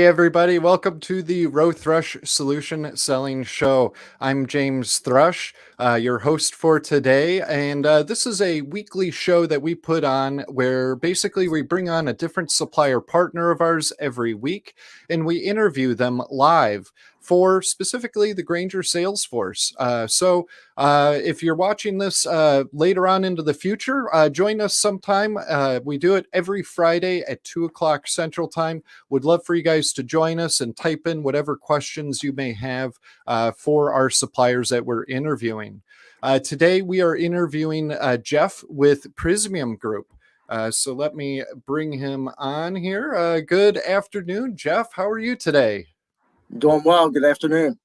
everybody. Welcome to the Rowe-Thrush Solution Selling Show. I'm James Thrush, your host for today. And this is a weekly show that we put on where basically we bring on a different supplier partner of ours every week and we interview them live for specifically the Grainger sales force. If you're watching this later on into the future, join us sometime. We do it every Friday at 2 o'clock Central Time. Would love for you guys to join us and type in whatever questions you may have for our suppliers that we're interviewing. Today, we are interviewing Jeff with Prysmian Group. So let me bring him on here. Good afternoon, Jeff. How are you today? Doing well. Good afternoon.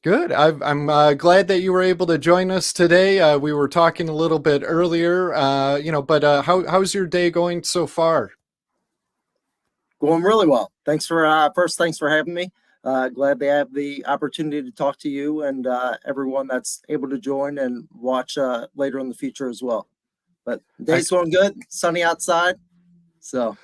Good. I'm glad that you were able to join us today. We were talking a little bit earlier, how's your day going so far? Going really well. Thanks for having me. Glad to have the opportunity to talk to you and everyone that's able to join and watch later in the future as well. But day's going good. Sunny outside. So.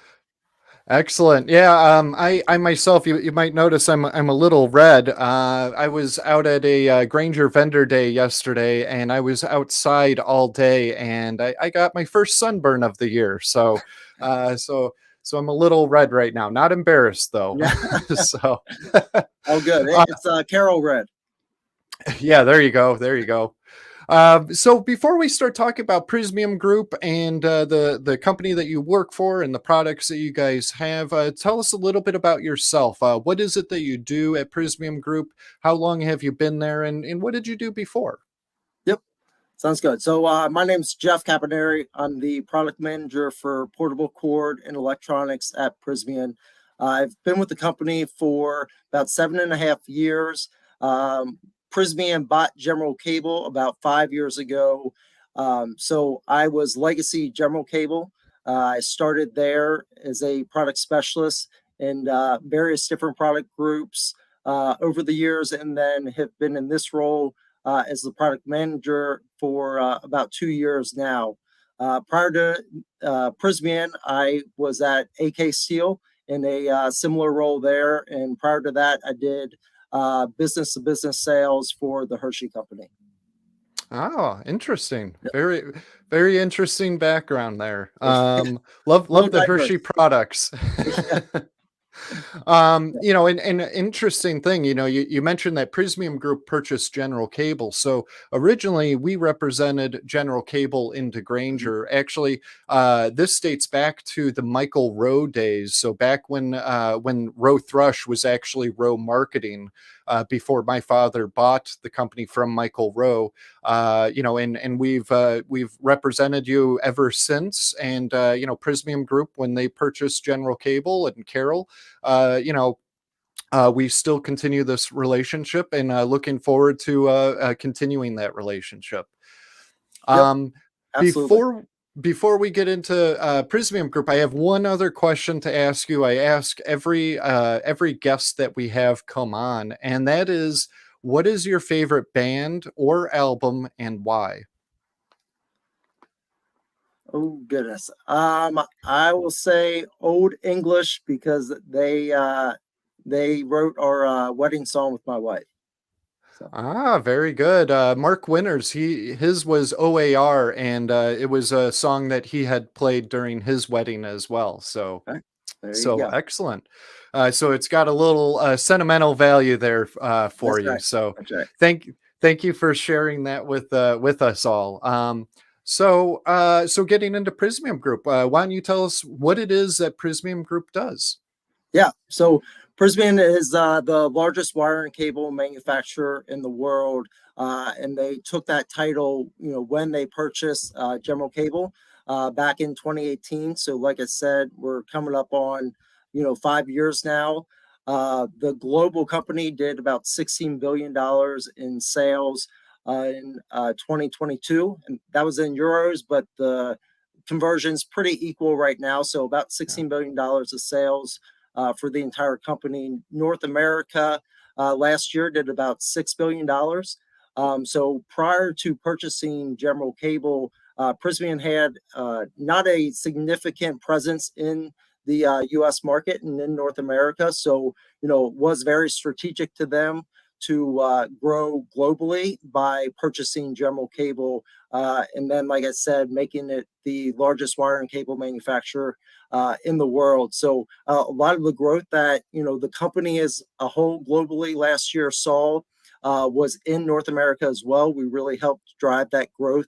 Excellent. Yeah. I myself, you might notice I'm a little red. I was out at a Grainger vendor day yesterday, and I was outside all day, and I got my first sunburn of the year. So I'm a little red right now. Not embarrassed though. So. Oh, good. It's Carol red. Yeah. There you go. There you go. So before we start talking about Prysmian Group and the company that you work for and the products that you guys have, tell us a little bit about yourself. What is it that you do at Prysmian Group? How long have you been there, and what did you do before? Yep, sounds good. So my name's Jeff Caponeri. I'm the product manager for portable cord and electronics at Prysmian. I've been with the company for about 7.5 years. Prysmian bought General Cable about 5 years ago. So I was legacy General Cable. I started there as a product specialist in various different product groups over the years, and then have been in this role as the product manager for about 2 years now. Prior to Prysmian, I was at AK Steel in a similar role there. And prior to that, I did business to business sales for the Hershey company. Oh, interesting. Yep. Very, very interesting background there. Love the Hershey products. An interesting thing, you mentioned that Prysmian Group purchased General Cable. So originally we represented General Cable into Grainger. Actually, this dates back to the Michael Rowe days. So back when Rowe-Thrush was actually Rowe Marketing, before my father bought the company from Michael Rowe, and we've represented you ever since. And Prysmian Group, when they purchased General Cable and Carol, we still continue this relationship, and looking forward to continuing that relationship. Yep, Before we get into Prysmian Group, I have one other question to ask you. I ask every guest that we have come on, and that is, what is your favorite band or album, and why? Oh goodness. I will say Old English, because they wrote our wedding song with my wife. So. Very good. Mark Winters, his was OAR, and it was a song that he had played during his wedding as well. So, excellent. So it's got a little sentimental value there for you. Right. So right. Thank you for sharing that with us all. So getting into Prysmian Group, why don't you tell us what it is that Prysmian Group does? Yeah. So Prysmian is the largest wire and cable manufacturer in the world, and they took that title, when they purchased General Cable back in 2018. So, like I said, we're coming up on 5 years now. The global company did about $16 billion in sales in 2022, and that was in euros, but the conversion's pretty equal right now. So about $16 billion of sales for the entire company. North America last year did about $6 billion. So prior to purchasing General Cable, Prysmian had not a significant presence in the U.S. market and in North America. So, it was very strategic to them to grow globally by purchasing General Cable, and then, like I said, making it the largest wire and cable manufacturer in the world. So a lot of the growth that the company as a whole globally last year saw was in North America as well. We really helped drive that growth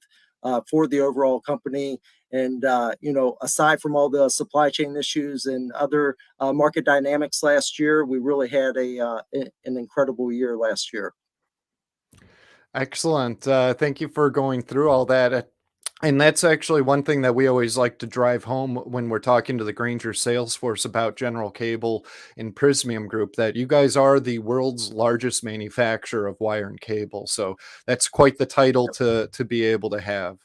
for the overall company. And aside from all the supply chain issues and other market dynamics last year, we really had an incredible year last year. Excellent. Thank you for going through all that. And that's actually one thing that we always like to drive home when we're talking to the Granger sales force about General Cable and Prysmian Group, that you guys are the world's largest manufacturer of wire and cable. So that's quite the title to be able to have.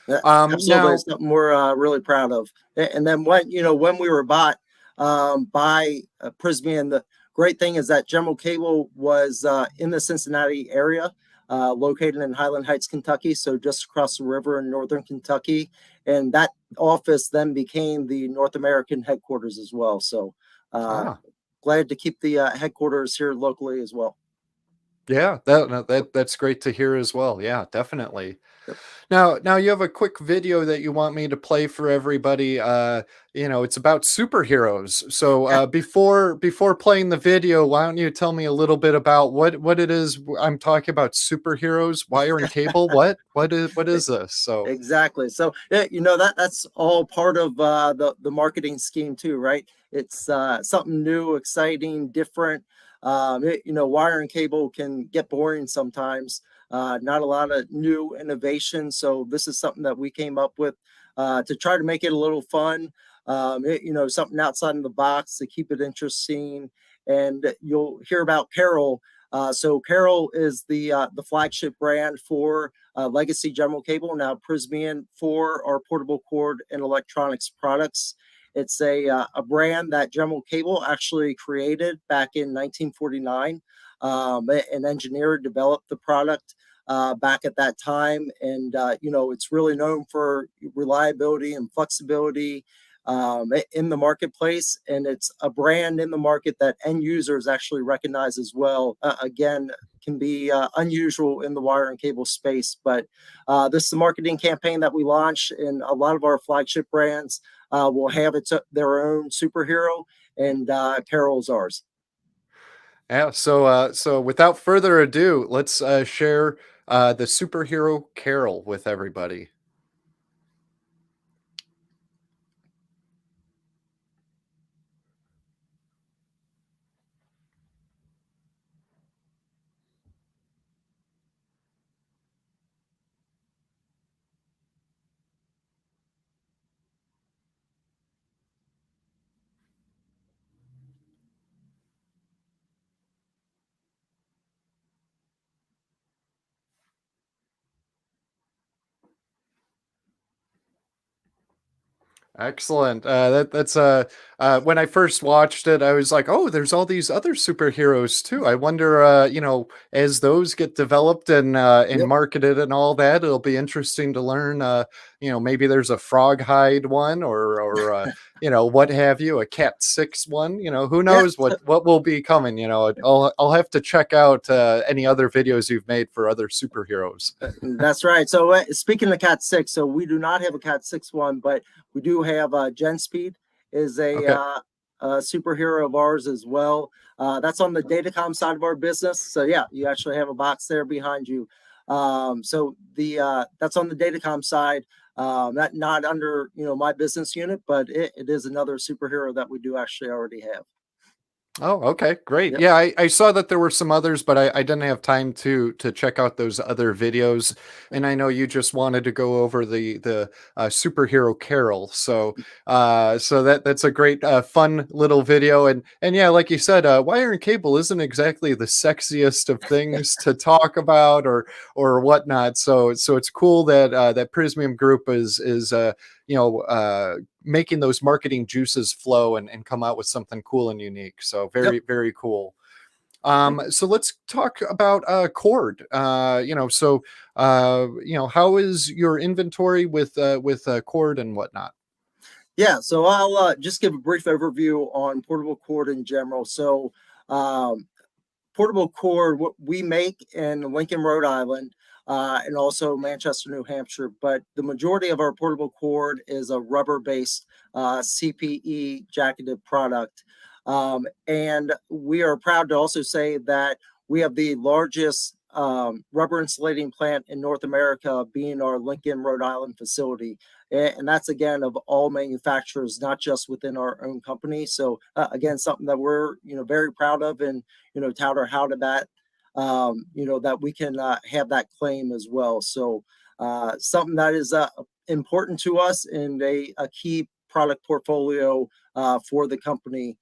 Absolutely, Now, it's something we're really proud of. And then when we were bought by Prysmian, the great thing is that General Cable was in the Cincinnati area, located in Highland Heights, Kentucky, so just across the river in northern Kentucky. And that office then became the North American headquarters as well. So ah, glad to keep the headquarters here locally as well. yeah, that's great to hear as well. Yeah, definitely. Yep. Now you have a quick video that you want me to play for everybody. It's about superheroes. So before playing the video, why don't you tell me a little bit about what it is I'm talking about? Superheroes, wire and cable. What is this? So Exactly. So that's all part of the marketing scheme too, right? It's something new, exciting, different. Wire and cable can get boring sometimes. Not a lot of new innovation. So this is something that we came up with to try to make it a little fun. Something outside of the box to keep it interesting. And you'll hear about Carol. So Carol is the flagship brand for Legacy General Cable, now Prysmian, for our portable cord and electronics products. It's a brand that General Cable actually created back in 1949. An engineer developed the product back at that time, and it's really known for reliability and flexibility in the marketplace, and it's a brand in the market that end users actually recognize as well. Again, can be unusual in the wire and cable space, but this is a marketing campaign that we launched, and a lot of our flagship brands will have their own superhero, and Carol's ours. yeah. So without further ado, let's share the superhero Carol with everybody. Excellent. When I first watched it, I was like, "Oh, there's all these other superheroes too." I wonder, as those get developed and Yep. marketed and all that, it'll be interesting to learn. Maybe there's a frog hide one, or what have you, a cat six one. Who Yeah. knows what will be coming. I'll have to check out any other videos you've made for other superheroes. That's right. So speaking of Cat 6, so we do not have a Cat 6 one, but we do have Gen Speed is Okay. a superhero of ours as well. That's on the datacom side of our business. So yeah, you actually have a box there behind you. So the that's on the datacom side. Not under my business unit, but it is another superhero that we do actually already have. Oh, okay, great. Yep. Yeah, I saw that there were some others, but I didn't have time to check out those other videos. And I know you just wanted to go over the superhero Carol. So that's a great fun little video. And yeah, like you said, wire and cable isn't exactly the sexiest of things to talk about or whatnot. So it's cool that that Prysmian Group is making those marketing juices flow and come out with something cool and unique. So Yep. very, very cool. Thank you. So let's talk about cord. How is your inventory with cord and whatnot? Yeah, so I'll just give a brief overview on portable cord in general. So, um, portable cord what we make in Lincoln, Rhode Island, and also Manchester, New Hampshire. But the majority of our portable cord is a rubber-based CPE jacketed product, and we are proud to also say that we have the largest rubber insulating plant in North America, being our Lincoln, Rhode Island facility. And that's again of all manufacturers, not just within our own company. So again, something that we're very proud of, and tout our how to that, that we can have that claim as well. So something that is important to us and a key product portfolio for the company.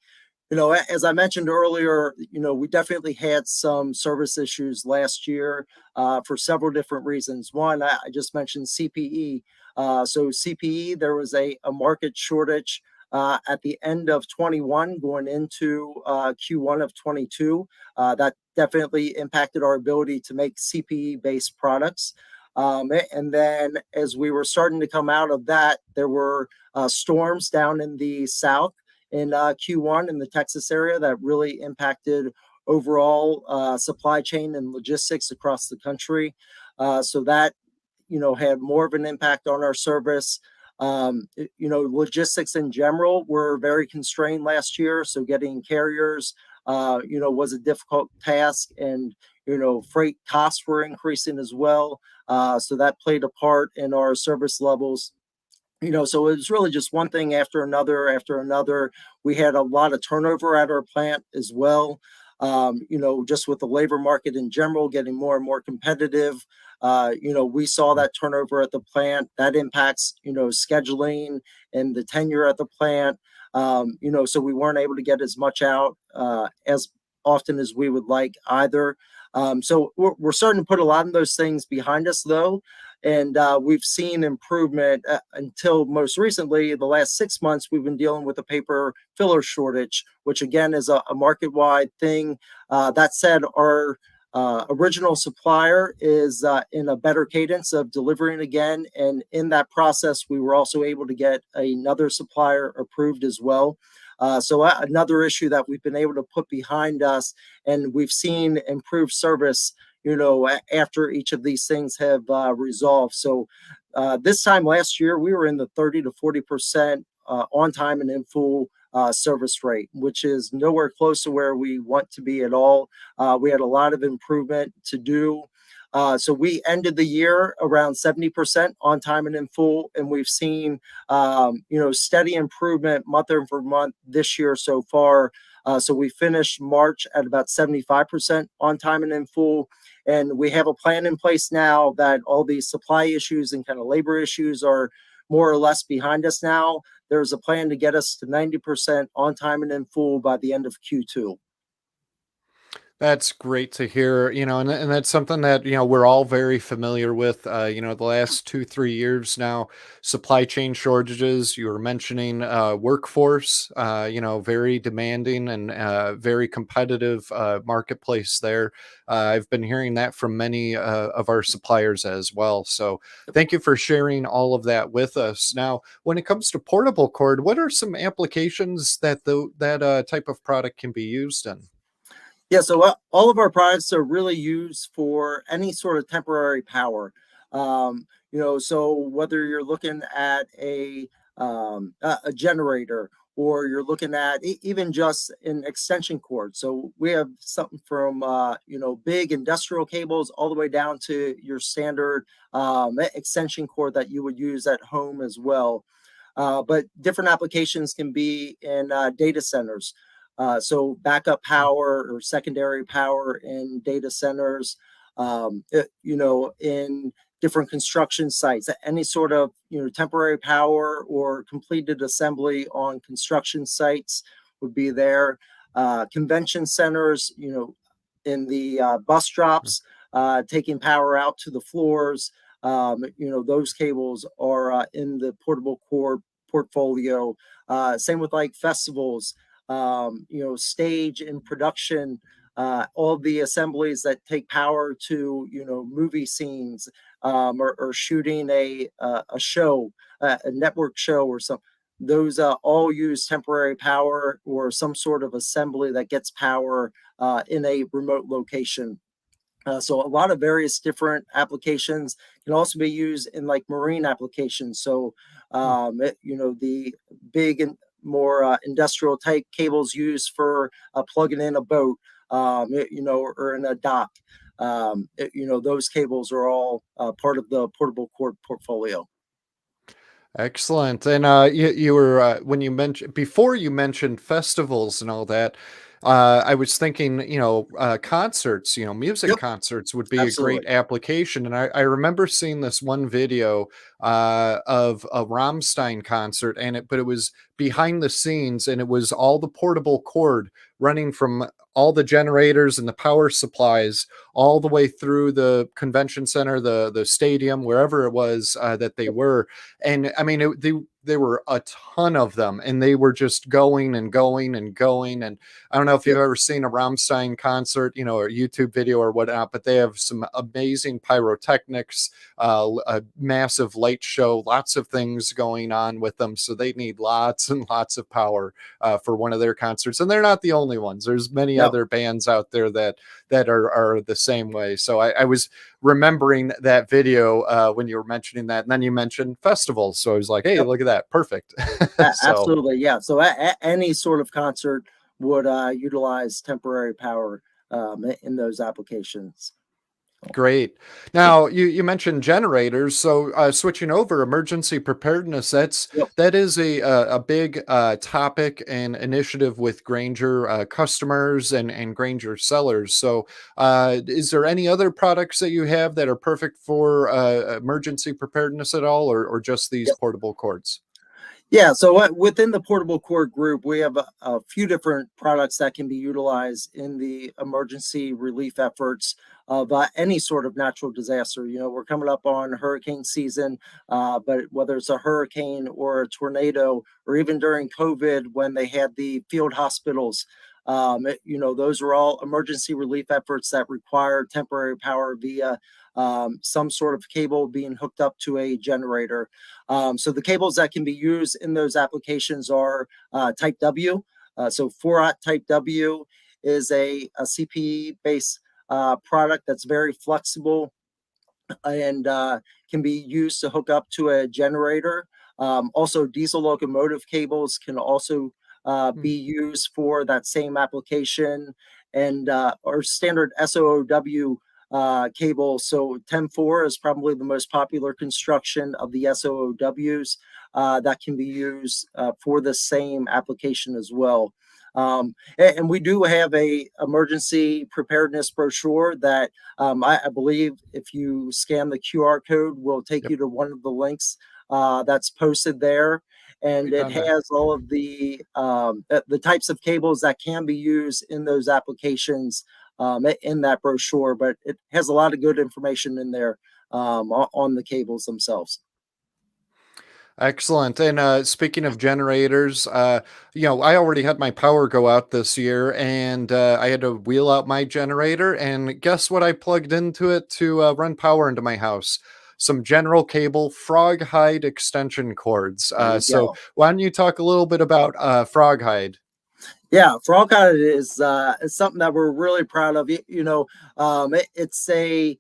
As I mentioned earlier, we definitely had some service issues last year for several different reasons. One, I just mentioned CPE. So CPE, there was a market shortage at the end of 21 going into Q1 of 22. That definitely impacted our ability to make CPE-based products. And then as we were starting to come out of that, there were storms down in the south in Q1 in the Texas area that really impacted overall supply chain and logistics across the country. So that had more of an impact on our service. Logistics in general were very constrained last year. So getting carriers, was a difficult task, and freight costs were increasing as well. So that played a part in our service levels. So it was really just one thing after another after another. We had a lot of turnover at our plant as well. Just with the labor market in general getting more and more competitive. We saw that turnover at the plant that impacts, scheduling and the tenure at the plant. So we weren't able to get as much out as often as we would like either. So we're starting to put a lot of those things behind us, though. And we've seen improvement until most recently, the last 6 months, we've been dealing with a paper filler shortage, which again is a market-wide thing. That said, our original supplier is in a better cadence of delivering again. And in that process, we were also able to get another supplier approved as well. So another issue that we've been able to put behind us, and we've seen improved service after each of these things have resolved. So this time last year, we were in the 30 to 40% on time and in full service rate, which is nowhere close to where we want to be at all. We had a lot of improvement to do. So we ended the year around 70% on time and in full, and we've seen steady improvement month over month this year so far. So we finished March at about 75% on time and in full. And we have a plan in place now that all these supply issues and kind of labor issues are more or less behind us now. There's a plan to get us to 90% on time and in full by the end of Q2. That's great to hear, and that's something that, we're all very familiar with, the last 2, 3 years now, supply chain shortages. You were mentioning workforce, very demanding and very competitive marketplace there. I've been hearing that from many of our suppliers as well. So thank you for sharing all of that with us. Now, when it comes to portable cord, what are some applications that that type of product can be used in? Yeah, so all of our products are really used for any sort of temporary power. So whether you're looking at a generator, or you're looking at even just an extension cord. So we have something from big industrial cables all the way down to your standard extension cord that you would use at home as well. But different applications can be in data centers. So backup power or secondary power in data centers, in different construction sites, any sort of, temporary power or completed assembly on construction sites would be there. Convention centers, in the bus drops, taking power out to the floors. Those cables are in the portable cord portfolio. Same with like festivals, stage and production, all the assemblies that take power to, movie scenes, or shooting a show, a network show or something. those all use temporary power or some sort of assembly that gets power in a remote location. So a lot of various different applications can also be used in like marine applications. So, the big and more industrial type cables used for plugging in a boat, or in a dock. Those cables are all part of the portable cord portfolio. Excellent. And you were when you mentioned before you mentioned festivals and all that, I was thinking, concerts, music Yep, concerts would be a absolutely. great application. And I remember seeing this one video of a Rammstein concert, but it was behind the scenes, and it was all the portable cord running from all the generators and the power supplies all the way through the convention center, the stadium, wherever it was that they were. And I mean, there were a ton of them, and they were just going and going and going. And I don't know if you've Yep. ever seen a Rammstein concert, or YouTube video or whatnot, but they have some amazing pyrotechnics, a massive light show, lots of things going on with them. So they need lots and lots of power for one of their concerts, and they're not the only ones. There's many No. other bands out there that are the same way. So I was remembering that video when you were mentioning that, and then you mentioned festivals, so I was like, hey, Yep. look at that, perfect. So Absolutely, yeah. So any sort of concert would utilize temporary power in those applications. great. Now you mentioned generators, so switching over, emergency preparedness, Yep. that is a big topic and initiative with Granger customers and Granger sellers. So is there any other products that you have that are perfect for emergency preparedness at all, or just these Yep. portable cords? Yeah, so within the portable cord group, we have a few different products that can be utilized in the emergency relief efforts of any sort of natural disaster. We're coming up on hurricane season, but whether it's a hurricane or a tornado, or even during COVID when they had the field hospitals, those are all emergency relief efforts that require temporary power via some sort of cable being hooked up to a generator. So the cables that can be used in those applications are Type W. So 4-aught Type W is a CPE based product that's very flexible and can be used to hook up to a generator. Also, diesel locomotive cables can also Hmm. be used for that same application, and our standard SOOW cable. So 10-4 is probably the most popular construction of the SOOWs that can be used for the same application as well. And we do have a emergency preparedness brochure that I believe if you scan the QR code, will take Yep, you to one of the links that's posted there, and right it on that. has all of the types of cables that can be used in those applications in that brochure. But it has a lot of good information in there on the cables themselves. Excellent. And speaking of generators, I already had my power go out this year, and I had to wheel out my generator. And guess what? I plugged into it to run power into my house. Some general cable, frog hide extension cords. There you So go. why don't you talk a little bit about frog hide? Yeah, frog eye is something that we're really proud of. It's an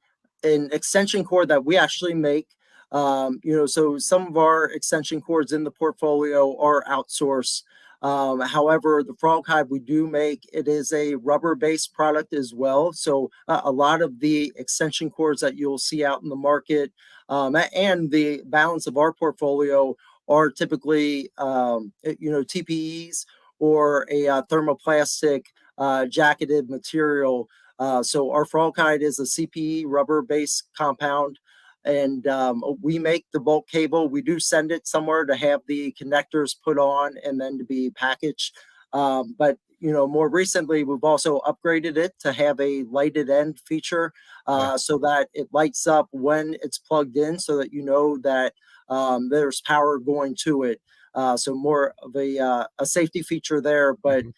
extension cord that we actually make. So some of our extension cords in the portfolio are outsourced. However, the frog hive we do make, it is a rubber-based product as well. So a lot of the extension cords that you'll see out in the market, and the balance of our portfolio are typically TPEs or a thermoplastic jacketed material. So our frogkite is a CPE rubber-based compound, and we make the bulk cable. We do send it somewhere to have the connectors put on and then to be packaged. But more recently, we've also upgraded it to have a lighted end feature, Yeah. so that it lights up when it's plugged in, so that you know that there's power going to it. So more of a safety feature there, but Mhm.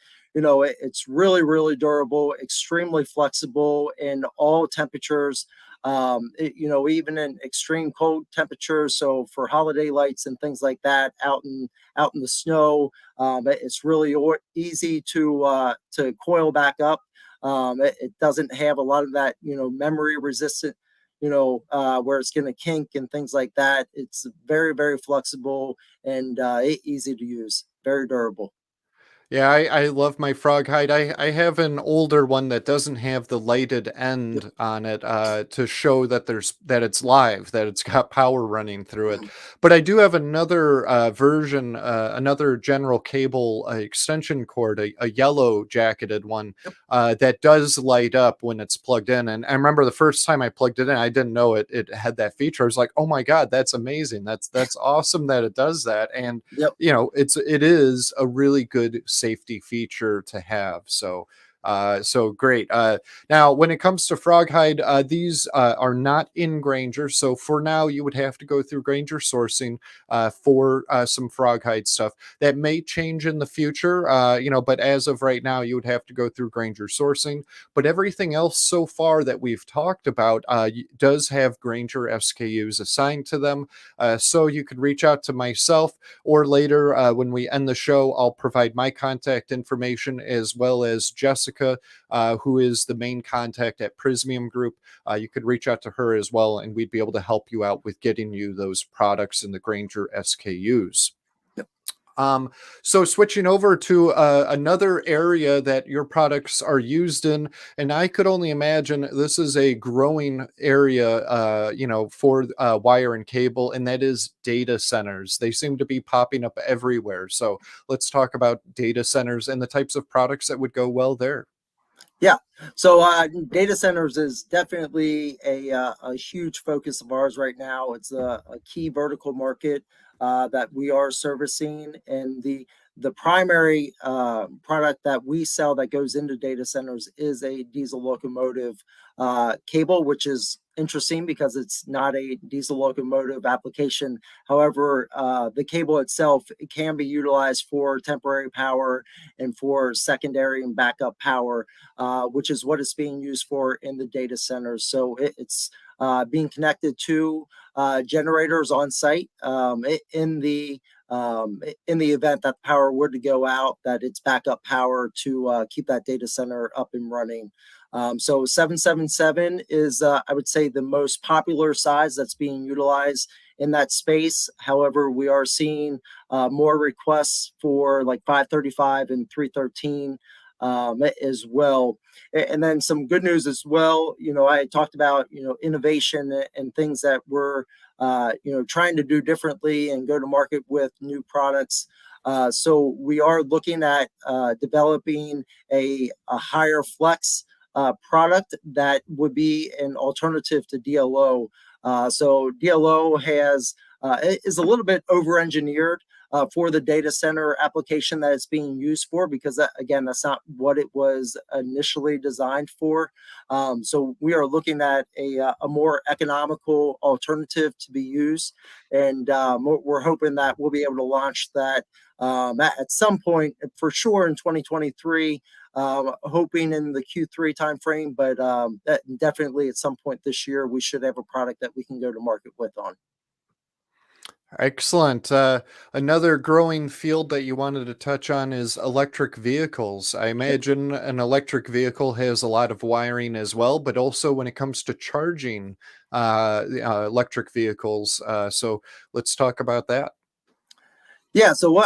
it's really, really durable, extremely flexible in all temperatures. Even in extreme cold temperatures. So for holiday lights and things like that, out in the snow, it's really easy to coil back up. It doesn't have a lot of that, memory resistant, where it's going to kink and things like that. It's very, very flexible and easy to use, very durable. Yeah, I love my frog hide. I have an older one that doesn't have the lighted Yep. end on it to show that it's live, that it's got power running through it. But I do have another version, another general cable extension cord, a yellow jacketed one that does light up when it's plugged in. And I remember the first time I plugged it in, I didn't know it had that feature. I was like, oh my god, that's amazing. That's awesome that it does that. And Yep. it is a really good safety feature to have. So great. Now, when it comes to frog hide, these are not in Granger. So for now, you would have to go through Granger sourcing for some frog hide stuff. That may change in the future, but as of right now, you would have to go through Granger sourcing. But everything else so far that we've talked about does have Granger SKUs assigned to them. So you could reach out to myself, or later when we end the show, I'll provide my contact information as well as Jessica, who is the main contact at Prysmian Group. You could reach out to her as well, and we'd be able to help you out with getting you those products in the Granger SKUs. Yep. So switching over to another area that your products are used in, and I could only imagine this is a growing area, for wire and cable, and that is data centers. They seem to be popping up everywhere. So let's talk about data centers and the types of products that would go well there. Yeah. So data centers is definitely a huge focus of ours right now. It's a key vertical market that we are servicing, and the primary product that we sell that goes into data centers is a diesel locomotive cable, which is interesting because it's not a diesel locomotive application. However, the cable itself, it can be utilized for temporary power and for secondary and backup power, which is what it's being used for in the data centers. So it's being connected to generators on site, in the event that the power were to go out, that it's backup power to keep that data center up and running. So 777 is, I would say, the most popular size that's being utilized in that space. However, we are seeing more requests for like 535 and 313 as well. And then some good news as well. I talked about innovation and things that we're trying to do differently and go to market with new products. So we are looking at developing a higher flex product that would be an alternative to DLO. So DLO is a little bit over-engineered for the data center application that it's being used for, because again, that's not what it was initially designed for. So we are looking at a more economical alternative to be used, and we're hoping that we'll be able to launch that at some point, for sure in 2023. Hoping in the Q3 timeframe, but definitely at some point this year, we should have a product that we can go to market with on. Excellent. Another growing field that you wanted to touch on is electric vehicles. I imagine an electric vehicle has a lot of wiring as well, but also when it comes to charging electric vehicles. So let's talk about that. Yeah, so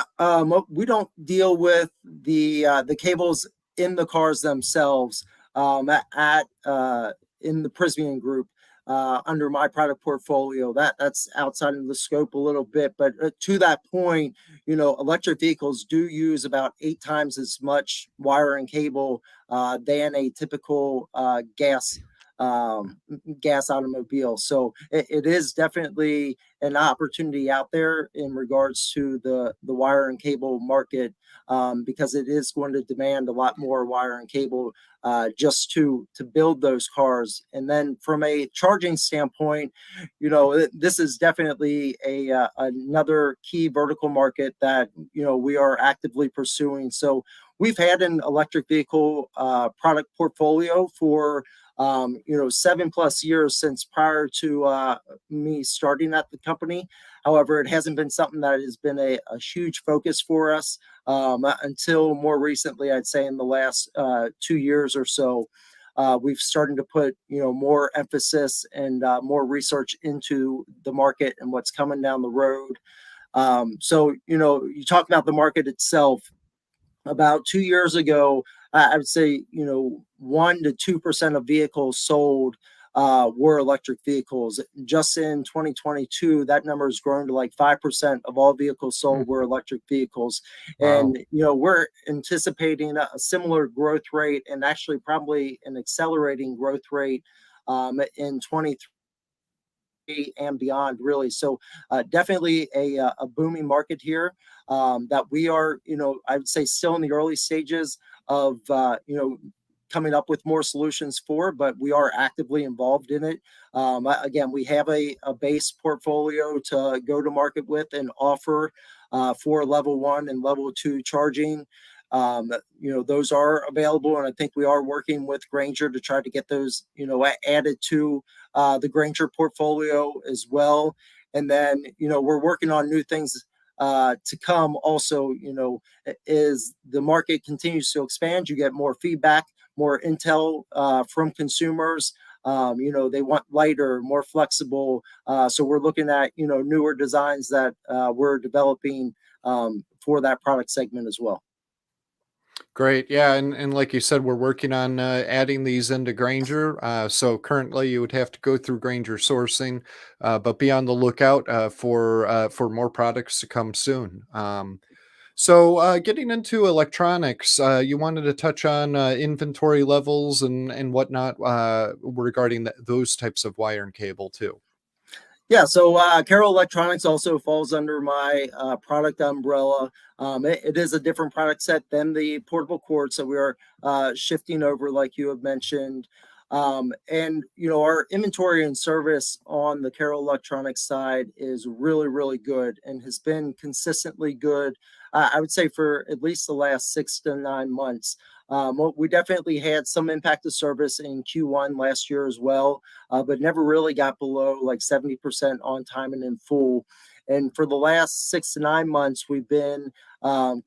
we don't deal with the cables in the cars themselves, in the Prysmian Group, under my product portfolio. That's outside of the scope a little bit, but to that point, electric vehicles do use about 8 times as much wire and cable than a typical gas automobile. So it is definitely an opportunity out there in regards to the wire and cable market, because it is going to demand a lot more wire and cable just to build those cars. And then from a charging standpoint, this is definitely another key vertical market that we are actively pursuing. So we've had an electric vehicle product portfolio for 7+ years since prior to me starting at the company. However, it hasn't been something that has been a huge focus for us until more recently. I'd say in the last 2 years or so, we've started to put more emphasis and more research into the market and what's coming down the road. You talk about the market itself. About 2 years ago, I would say 1 to 2% of vehicles sold were electric vehicles. Just in 2022, that number has grown to like 5% of all vehicles sold were electric vehicles. Wow. And we're anticipating a similar growth rate, and actually probably an accelerating growth rate in 23 and beyond, really. So definitely a booming market here that we are, I would say, still in the early stages of, coming up with more solutions for, but we are actively involved in it. Again, we have a base portfolio to go to market with and offer for level 1 and level 2 charging. Those are available, and I think we are working with Grainger to try to get those, added to the Grainger portfolio as well. And then, we're working on new things to come also. As the market continues to expand, you get more feedback, more intel from consumers. They want lighter, more flexible. So we're looking at, newer designs that we're developing for that product segment as well. Great. Yeah. And like you said, we're working on adding these into Granger. So currently you would have to go through Granger sourcing, but be on the lookout for more products to come soon. So getting into electronics, you wanted to touch on inventory levels and whatnot regarding those types of wire and cable too. Yeah, so Carroll Electronics also falls under my product umbrella. It is a different product set than the portable cord, so we are shifting over, like you have mentioned. And our inventory and service on the Carroll Electronics side is really, really good and has been consistently good. I would say for at least the last 6 to 9 months. We definitely had some impact of service in Q1 last year as well, but never really got below like 70% on time and in full. And for the last 6 to 9 months, we've been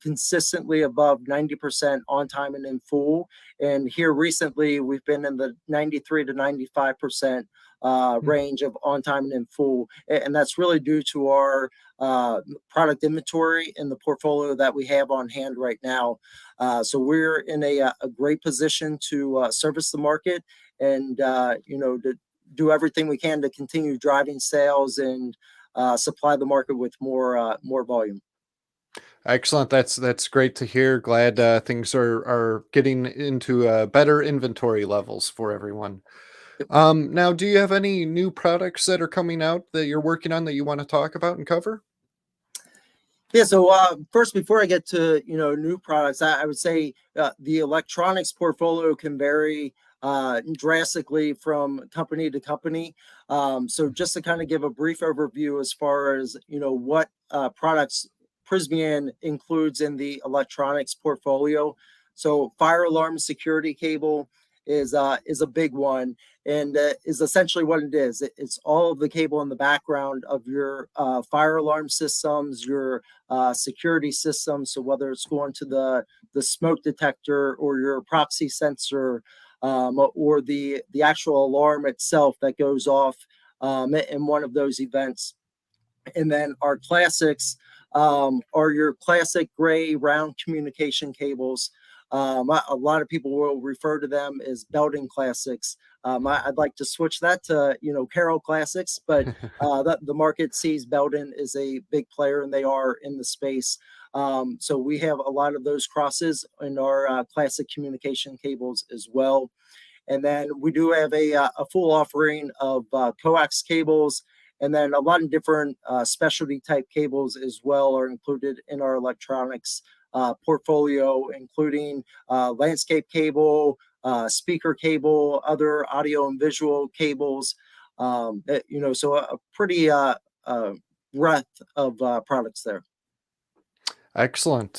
consistently above 90% on time and in full. And here recently, we've been in the 93 to 95% range of on time and in full. And that's really due to our product inventory and the portfolio that we have on hand right now. So we're in a great position to service the market and, to do everything we can to continue driving sales and supply the market with more volume. Excellent. That's great to hear. Glad things are getting into better inventory levels for everyone. Now, do you have any new products that are coming out that you're working on that you want to talk about and cover? Yeah, so first, before I get to new products, I would say the electronics portfolio can vary drastically from company to company. So just to kind of give a brief overview as far as what products Prysmian includes in the electronics portfolio. So fire alarm security cable is a big one, and is essentially what it is. It's all of the cable in the background of your fire alarm systems, your security systems. So whether it's going to the smoke detector or your proxy sensor, or the actual alarm itself that goes off in one of those events. And then our classics are your classic gray round communication cables. A lot of people will refer to them as Belden classics. I'd like to switch that to Carroll classics, but the market sees Belden as a big player, and they are in the space. So we have a lot of those crosses in our classic communication cables as well. And then we do have a full offering of coax cables, and then a lot of different specialty type cables as well are included in our electronics portfolio, including landscape cable, speaker cable, other audio and visual cables. So a pretty breadth of products there. Excellent.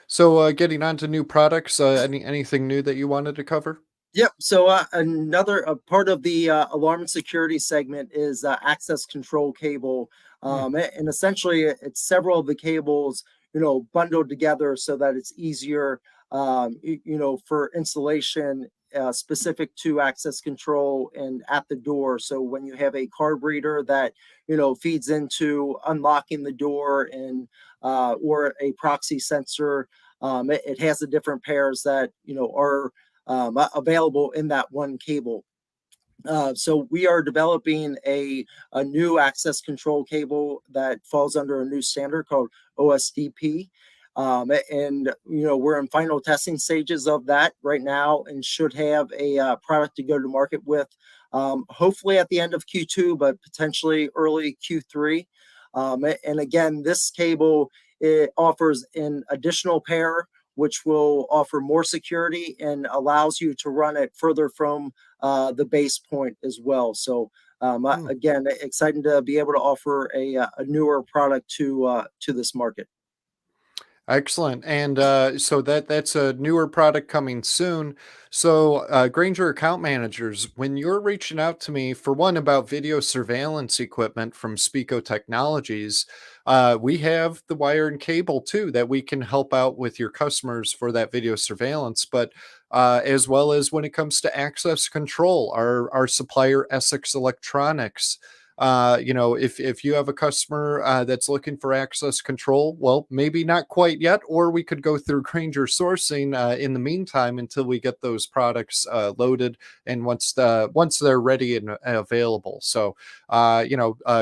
So getting on to new products, anything new that you wanted to cover? Yep. So another part of the alarm and security segment is access control cable, Hmm. and essentially it's several of the cables, bundled together so that it's easier, for installation specific to access control and at the door. So when you have a card reader that feeds into unlocking the door and or a proxy sensor, it has the different pairs that are available in that one cable. So we are developing a new access control cable that falls under a new standard called OSDP. And we're in final testing stages of that right now and should have a product to go to market with, hopefully at the end of Q2, but potentially early Q3. And again, this cable, it offers an additional pair which will offer more security and allows you to run it further from the base point as well. So again, excited to be able to offer a newer product to this market. Excellent. And so that's a newer product coming soon. So Granger account managers, when you're reaching out to me for one about video surveillance equipment from Spico Technologies, we have the wire and cable too that we can help out with your customers for that video surveillance. But as well as when it comes to access control, our supplier Essex Electronics, if you have a customer that's looking for access control, well, maybe not quite yet, or we could go through Granger sourcing in the meantime until we get those products loaded and once they're ready and available. So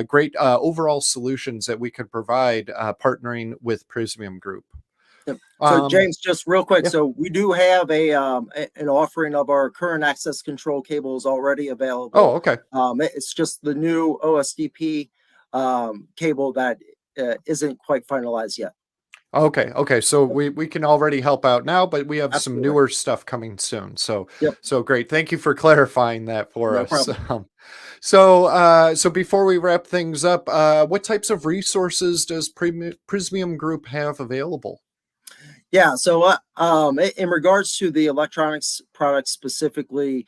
great overall solutions that we could provide partnering with Prysmian Group. Yep. So um James, just real quick, yeah. so we do have an offering of our current access control cables already Oh, available. okay. It's just the new OSDP cable that isn't quite finalized yet. Okay. So Yep, we can already help out now, but we have some absolutely. newer stuff coming soon. So Yep, so great. Thank you for clarifying that for no us. problem. So before we wrap things up, what types of resources does Prismium Group have available? Yeah, so in regards to the electronics products specifically,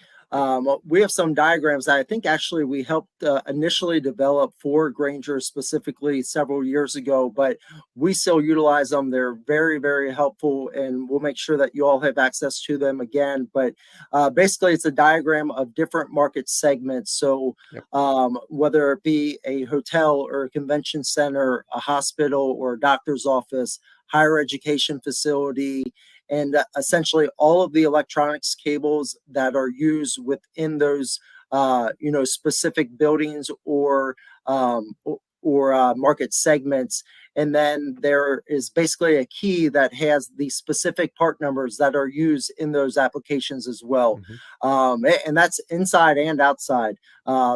we have some diagrams that I think actually we helped initially develop for Granger specifically several years ago, but we still utilize them. They're very, very helpful, and we'll make sure that you all have access to them again. But basically, it's a diagram of different market segments. So Yep. whether it be a hotel or a convention center, a hospital or a doctor's office, higher education facility, and essentially all of the electronics cables that are used within those specific buildings or market segments. And then there is basically a key that has the specific part numbers that are used in those applications as well. Mhm. And that's inside and outside.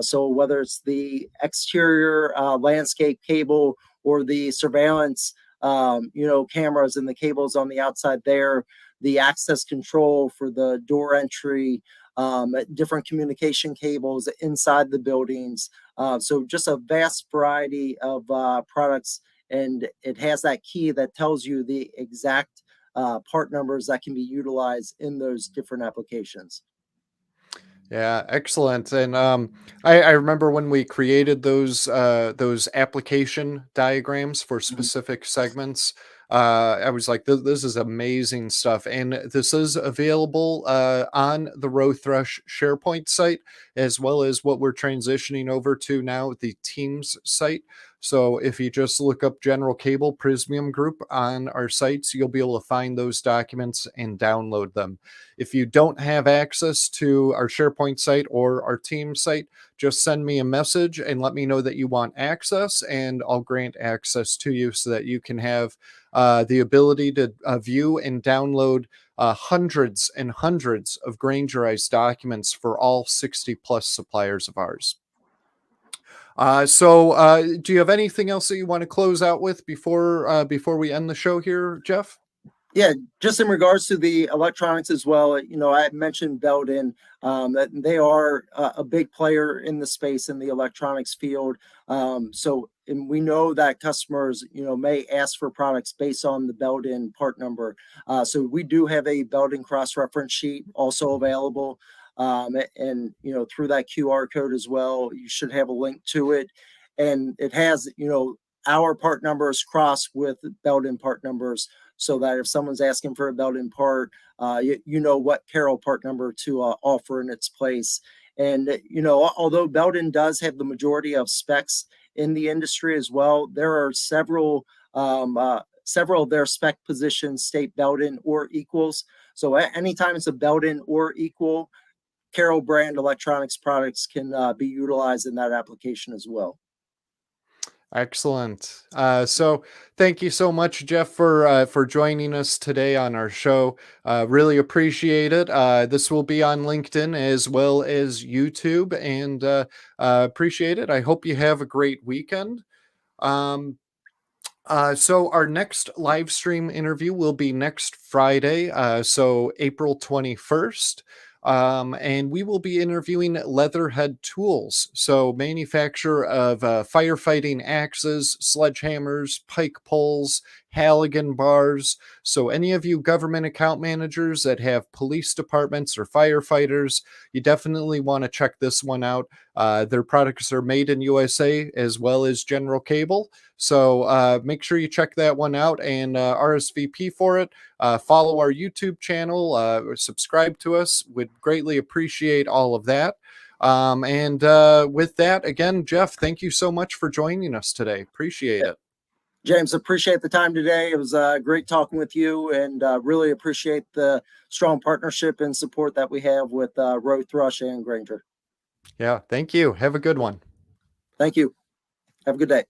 So whether it's the exterior landscape cable or the surveillance cameras and the cables on the outside there, the access control for the door entry, different communication cables inside the buildings. So just a vast variety of products, and it has that key that tells you the exact part numbers that can be utilized in those different applications. Yeah, excellent. And I remember when we created those application diagrams for Mhm. specific segments. I was like, this is amazing stuff, and this is available on the Rowe-Thrush SharePoint site, as well as what we're transitioning over to now, the Teams site. So if you just look up General Cable Prismium Group on our sites, you'll be able to find those documents and download them. If you don't have access to our SharePoint site or our team site, just send me a message and let me know that you want access, and I'll grant access to you so that you can have the ability to view and download hundreds and hundreds of Grangerized documents for all 60 plus suppliers of ours. Do you have anything else that you want to close out with before we end the show here, Jeff? Yeah, just in regards to the electronics as well, I mentioned Belden, that they are a big player in the space in the electronics field. And we know that customers, may ask for products based on the Belden part number. So we do have a Belden cross-reference sheet also available. And through that QR code as well, you should have a link to it, and it has our part numbers crossed with Belden part numbers, so that if someone's asking for a Belden part, you know what Carroll part number to offer in its place. And although Belden does have the majority of specs in the industry as well, there are several of their spec positions state Belden or equals. So anytime it's a Belden or equal, Carroll brand electronics products can be utilized in that application as well. Excellent. So thank you so much, Jeff, for joining us today on our show. Really appreciate it. This will be on LinkedIn as well as YouTube, and appreciate it. I hope you have a great weekend. So our next live stream interview will be next Friday, so April 21st. And we will be interviewing Leatherhead Tools, so manufacturer of firefighting axes, sledgehammers, pike poles, Halligan bars. So any of you government account managers that have police departments or firefighters, you definitely want to check this one out. Their products are made in USA as well as General Cable. So make sure you check that one out and RSVP for it. Follow our YouTube channel, subscribe to us. Would greatly appreciate all of that. And with that, again, Jeff, thank you so much for joining us today. Appreciate it. James, appreciate the time today. It was great talking with you, and really appreciate the strong partnership and support that we have with Rowe-Thrush and Grainger. Yeah, thank you. Have a good one. Thank you. Have a good day.